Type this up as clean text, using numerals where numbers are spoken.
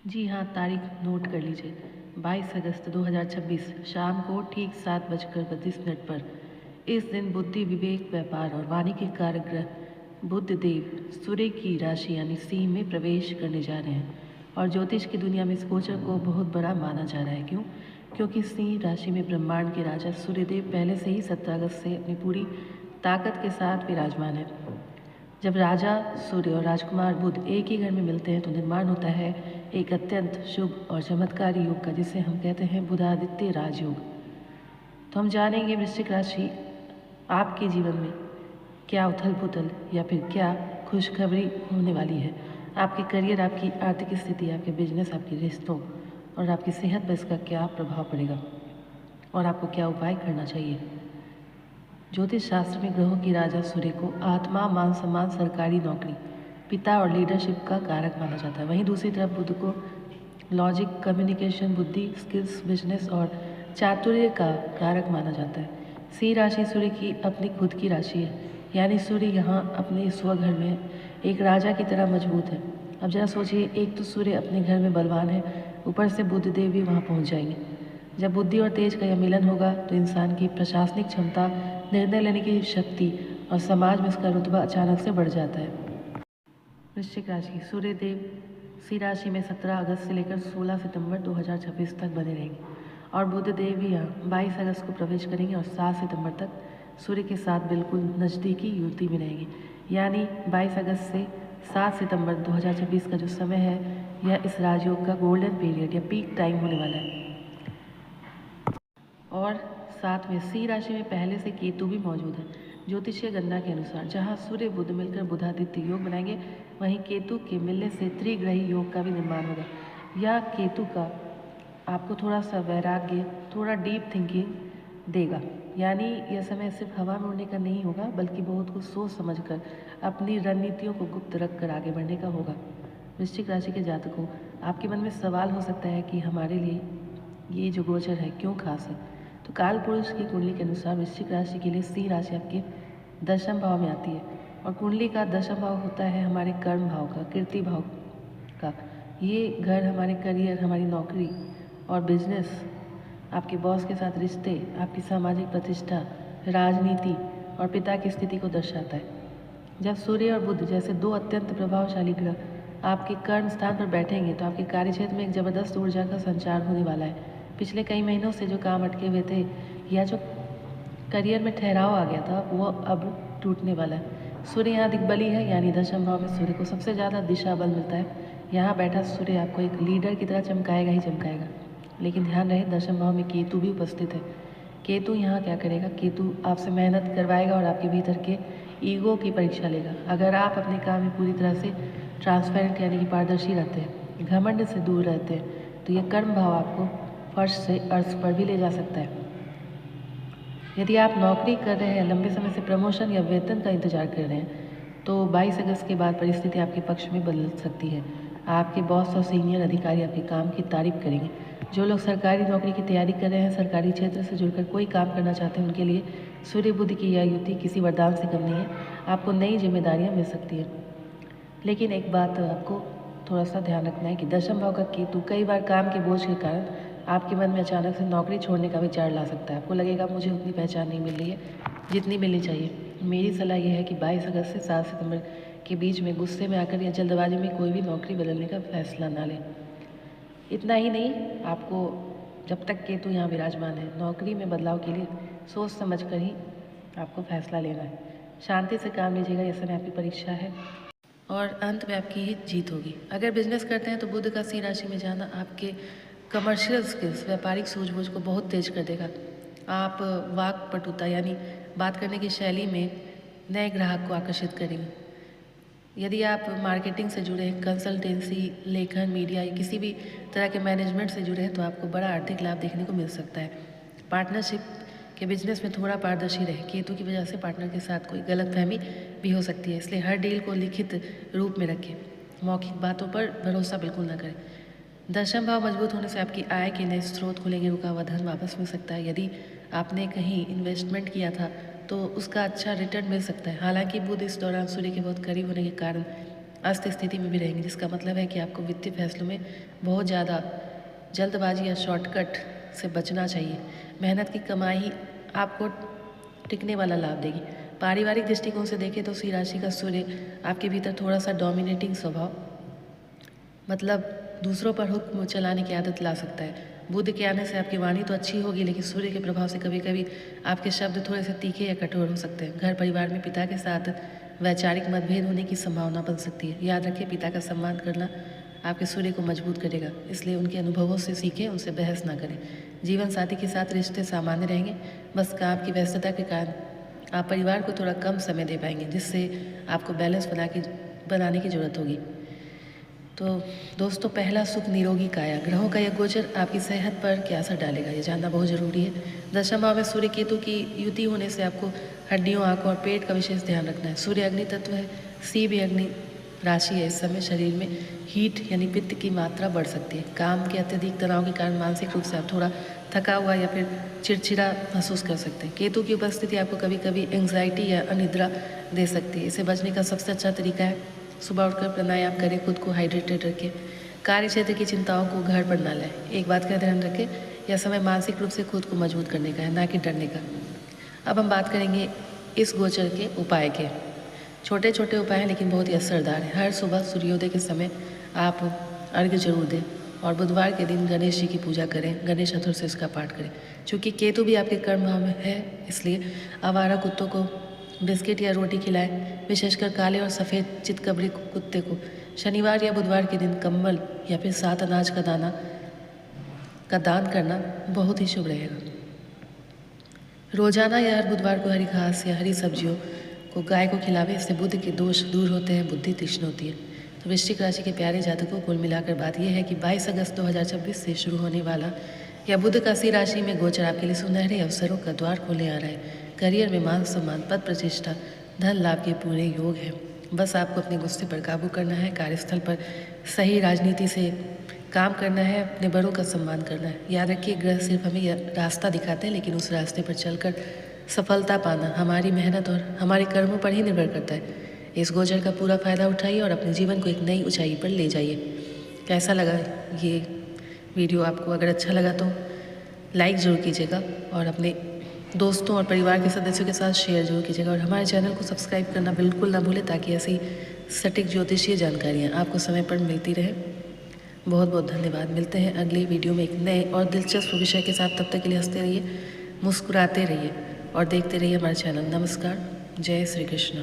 जी हाँ, तारीख नोट कर लीजिए। 22 अगस्त 2026 शाम को ठीक 7:32 पर इस दिन बुद्धि, विवेक, व्यापार और वाणी के कारक ग्रह बुध देव सूर्य की राशि यानी सिंह में प्रवेश करने जा रहे हैं और ज्योतिष की दुनिया में इस गोचर को बहुत बड़ा माना जा रहा है। क्यों? क्योंकि सिंह राशि में ब्रह्मांड के राजा सूर्यदेव पहले से ही 17 अगस्त से अपनी पूरी ताकत के साथ विराजमान है। जब राजा सूर्य और राजकुमार बुध एक ही घर में मिलते हैं तो निर्माण होता है एक अत्यंत शुभ और चमत्कारी योग का, जिसे हम कहते हैं बुधादित्य राजयोग। तो हम जानेंगे वृश्चिक राशि आपके जीवन में क्या उथल पुथल या फिर क्या खुशखबरी होने वाली है। आपके करियर, आपकी आर्थिक स्थिति, आपके बिजनेस, आपके रिश्तों और आपकी सेहत पर इसका क्या प्रभाव पड़ेगा और आपको क्या उपाय करना चाहिए। ज्योतिष शास्त्र में ग्रहों की राजा सूर्य को आत्मा, मान सम्मान, सरकारी नौकरी, पिता और लीडरशिप का कारक माना जाता है। वहीं दूसरी तरफ बुध को लॉजिक, कम्युनिकेशन, बुद्धि, स्किल्स, बिजनेस और चातुर्य का कारक माना जाता है। सिंह राशि सूर्य की अपनी खुद की राशि है, यानी सूर्य यहाँ अपने स्वघर में एक राजा की तरह मजबूत है। अब जरा सोचिए, एक तो सूर्य अपने घर में बलवान है, ऊपर से बुध देव भी वहाँ पहुँच जाएंगे। जब बुद्धि और तेज का यह मिलन होगा तो इंसान की प्रशासनिक क्षमता, निर्णय लेने की शक्ति और समाज में उसका रुतबा अचानक से बढ़ जाता है। वृश्चिक राशि सूर्य देव सिंह राशि में 17 अगस्त से लेकर 16 सितंबर 2026 तक बने रहेंगे और बुध देव भी यहाँ 22 अगस्त को प्रवेश करेंगे और 7 सितंबर तक सूर्य के साथ बिल्कुल नज़दीकी युति में रहेंगे। यानी 22 अगस्त से 7 सितंबर 2026 का जो समय है, यह इस राजयोग का गोल्डन पीरियड या पीक टाइम होने वाला है। और साथ में सिंह राशि में पहले से केतु भी मौजूद है। ज्योतिषीय गणना के अनुसार जहाँ सूर्य बुध मिलकर बुधादित्य योग बनाएंगे, वहीं केतु के मिलने से त्रिग्रही योग का भी निर्माण होगा। यह केतु का आपको थोड़ा सा वैराग्य, थोड़ा डीप थिंकिंग देगा। यानी यह समय सिर्फ हवा में उड़ने का नहीं होगा, बल्कि बहुत कुछ सोच समझकर अपनी रणनीतियों को गुप्त रखकर आगे बढ़ने का होगा। वृश्चिक राशि के जातकों, आपके मन में सवाल हो सकता है कि हमारे लिए ये जो गोचर है क्यों खास है। तो काल पुरुष की कुंडली के अनुसार वृश्चिक राशि के लिए सिंह राशि आपके दशम भाव में आती है और कुंडली का दशम भाव होता है हमारे कर्म भाव का, कीर्ति भाव का। ये घर हमारे करियर, हमारी नौकरी और बिजनेस, आपके बॉस के साथ रिश्ते, आपकी सामाजिक प्रतिष्ठा, राजनीति और पिता की स्थिति को दर्शाता है। जब सूर्य और बुध जैसे दो अत्यंत प्रभावशाली ग्रह आपके कर्म स्थान पर बैठेंगे तो आपके कार्यक्षेत्र में एक जबरदस्त ऊर्जा का संचार होने वाला है। पिछले कई महीनों से जो काम अटके हुए थे या जो करियर में ठहराव आ गया था, वो अब टूटने वाला है। सूर्य यहाँ दिग्बली है, यानी दशम भाव में सूर्य को सबसे ज़्यादा दिशा बल मिलता है। यहाँ बैठा सूर्य आपको एक लीडर की तरह चमकाएगा ही चमकाएगा। लेकिन ध्यान रहे, दशम भाव में केतु भी उपस्थित है। केतु यहाँ क्या करेगा? केतु आपसे मेहनत करवाएगा और आपके भीतर के ईगो की परीक्षा लेगा। अगर आप अपने काम में पूरी तरह से ट्रांसपेरेंट यानी कि पारदर्शी रहते हैं, घमंड से दूर रहते हैं, तो ये कर्म भाव आपको फर्श से अर्श पर भी ले जा सकता है। यदि आप नौकरी कर रहे हैं, लंबे समय से प्रमोशन या वेतन का इंतजार कर रहे हैं, तो 22 अगस्त के बाद परिस्थिति आपके पक्ष में बदल सकती है। आपके बॉस और सीनियर अधिकारी आपके काम की तारीफ करेंगे। जो लोग सरकारी नौकरी की तैयारी कर रहे हैं, सरकारी क्षेत्र से जुड़कर कोई काम करना चाहते हैं, उनके लिए सूर्य बुध की यह युति किसी वरदान से कम नहीं है। आपको नई जिम्मेदारियां मिल सकती हैं। लेकिन एक बात आपको थोड़ा सा ध्यान रखना है कि दशम भाव का केतु कई बार काम के बोझ के कारण आपके मन में अचानक से नौकरी छोड़ने का विचार ला सकता है। आपको लगेगा मुझे उतनी पहचान नहीं मिल रही है जितनी मिलनी चाहिए। मेरी सलाह यह है कि 22 अगस्त से 7 सितंबर के बीच में गुस्से में आकर या जल्दबाजी में कोई भी नौकरी बदलने का फैसला ना लें। इतना ही नहीं, आपको जब तक केतु यहाँ विराजमान है, नौकरी में बदलाव के लिए सोच समझ कर ही आपको फैसला लेना है। शांति से काम लीजिएगा, यह समय आपकी परीक्षा है और अंत में आपकी ही जीत होगी। अगर बिजनेस करते हैं तो बुध का सिंह राशि में जाना आपके कमर्शियल स्किल्स, व्यापारिक सूझबूझ को बहुत तेज कर देगा। आप वाक पटुता यानी बात करने की शैली में नए ग्राहक को आकर्षित करेंगे। यदि आप मार्केटिंग से जुड़े हैं, कंसल्टेंसी, लेखन, मीडिया या किसी भी तरह के मैनेजमेंट से जुड़े हैं, तो आपको बड़ा आर्थिक लाभ देखने को मिल सकता है। पार्टनरशिप के बिजनेस में थोड़ा पारदर्शी रहे। केतु की वजह से पार्टनर के साथ कोई गलतफहमी भी हो सकती है, इसलिए हर डील को लिखित रूप में रखें। मौखिक बातों पर भरोसा बिल्कुल ना करें। दशम भाव मजबूत होने से आपकी आय के नए स्रोत खुलेंगे, रुका हुआ धन वापस मिल सकता है। यदि आपने कहीं इन्वेस्टमेंट किया था तो उसका अच्छा रिटर्न मिल सकता है। हालांकि बुध इस दौरान सूर्य के बहुत करीब होने के कारण अस्त स्थिति में भी रहेंगे, जिसका मतलब है कि आपको वित्तीय फैसलों में बहुत ज़्यादा जल्दबाजी या शॉर्टकट से बचना चाहिए। मेहनत की कमाई आपको टिकने वाला लाभ देगी। पारिवारिक दृष्टिकोण से देखें तो सिंह राशि का सूर्य आपके भीतर थोड़ा सा डोमिनेटिंग स्वभाव, मतलब दूसरों पर हुक्म चलाने की आदत ला सकता है। बुध के आने से आपकी वाणी तो अच्छी होगी, लेकिन सूर्य के प्रभाव से कभी कभी आपके शब्द थोड़े से तीखे या कठोर हो सकते हैं। घर परिवार में पिता के साथ वैचारिक मतभेद होने की संभावना बन सकती है। याद रखें, पिता का सम्मान करना आपके सूर्य को मजबूत करेगा, इसलिए उनके अनुभवों से सीखें, उनसे बहस ना करें। जीवन साथी के साथ रिश्ते सामान्य रहेंगे, बस काम की व्यस्तता के कारण आप परिवार को थोड़ा कम समय दे पाएंगे, जिससे आपको बैलेंस बनाने की ज़रूरत होगी। तो दोस्तों, पहला सुख निरोगी काया। ग्रहों का यह गोचर आपकी सेहत पर क्या असर डालेगा, ये जानना बहुत ज़रूरी है। दशम भाव में सूर्य केतु की युति होने से आपको हड्डियों, आंखों और पेट का विशेष ध्यान रखना है। सूर्य अग्नि तत्व है, सी भी अग्नि राशि है। इस समय शरीर में हीट यानी पित्त की मात्रा बढ़ सकती है। काम के अत्यधिक तनाव के कारण मानसिक रूप से आप थोड़ा थका हुआ या फिर चिड़चिड़ा महसूस कर सकते हैं। केतु की उपस्थिति आपको कभी कभी एंग्जाइटी या अनिद्रा दे सकती है। इसे बचने का सबसे अच्छा तरीका है सुबह उठकर प्राणायाम करें, खुद को हाइड्रेटेड रखें, कार्य क्षेत्र की चिंताओं को घर पर ना लाएं। एक बात का ध्यान रखें, यह समय मानसिक रूप से खुद को मजबूत करने का है, ना कि डरने का। अब हम बात करेंगे इस गोचर के उपाय के। छोटे छोटे उपाय हैं लेकिन बहुत ही असरदार हैं। हर सुबह सूर्योदय के समय आप अर्घ्य जरूर दें और बुधवार के दिन गणेश जी की पूजा करें, गणेश चतुर्थी इसका पाठ करें। चूँकि केतु भी आपके कर्म भाव में है, इसलिए आवारा कुत्तों को बिस्किट या रोटी खिलाएं, विशेषकर काले और सफ़ेद चितकबरी कुत्ते को। शनिवार या बुधवार के दिन कंबल या फिर 7 अनाज का दाना का दान करना बहुत ही शुभ रहेगा। रोजाना या हर बुधवार को हरी घास या हरी सब्जियों को गाय को खिलावे, इससे बुध के दोष दूर होते हैं, बुद्धि तीक्ष्ण होती है। तो वृश्चिक राशि के प्यारे जातकों, कुल मिलाकर बात यह है कि 22 अगस्त 2026 से शुरू होने वाला या बुध का सिंह राशि में गोचर आपके लिए सुनहरे अवसरों का द्वार खोलने आ रहा है। करियर में मान सम्मान, पद प्रतिष्ठा, धन लाभ के पूरे योग हैं। बस आपको अपने गुस्से पर काबू करना है, कार्यस्थल पर सही राजनीति से काम करना है, अपने बड़ों का सम्मान करना है। याद रखिए, ग्रह सिर्फ हमें यह रास्ता दिखाते हैं, लेकिन उस रास्ते पर चलकर सफलता पाना हमारी मेहनत और हमारे कर्मों पर ही निर्भर करता है। इस गोचर का पूरा फायदा उठाइए और अपने जीवन को एक नई ऊंचाई पर ले जाइए। कैसा लगा ये वीडियो आपको? अगर अच्छा लगा तो लाइक ज़रूर कीजिएगा और अपने दोस्तों और परिवार के सदस्यों के साथ शेयर जरूर कीजिएगा और हमारे चैनल को सब्सक्राइब करना बिल्कुल ना भूलें, ताकि ऐसी सटीक ज्योतिषीय जानकारियाँ आपको समय पर मिलती रहे। बहुत बहुत धन्यवाद। मिलते हैं अगली वीडियो में एक नए और दिलचस्प विषय के साथ। तब तक के लिए हंसते रहिए, मुस्कुराते रहिए और देखते रहिए हमारे चैनल। नमस्कार, जय श्री कृष्ण।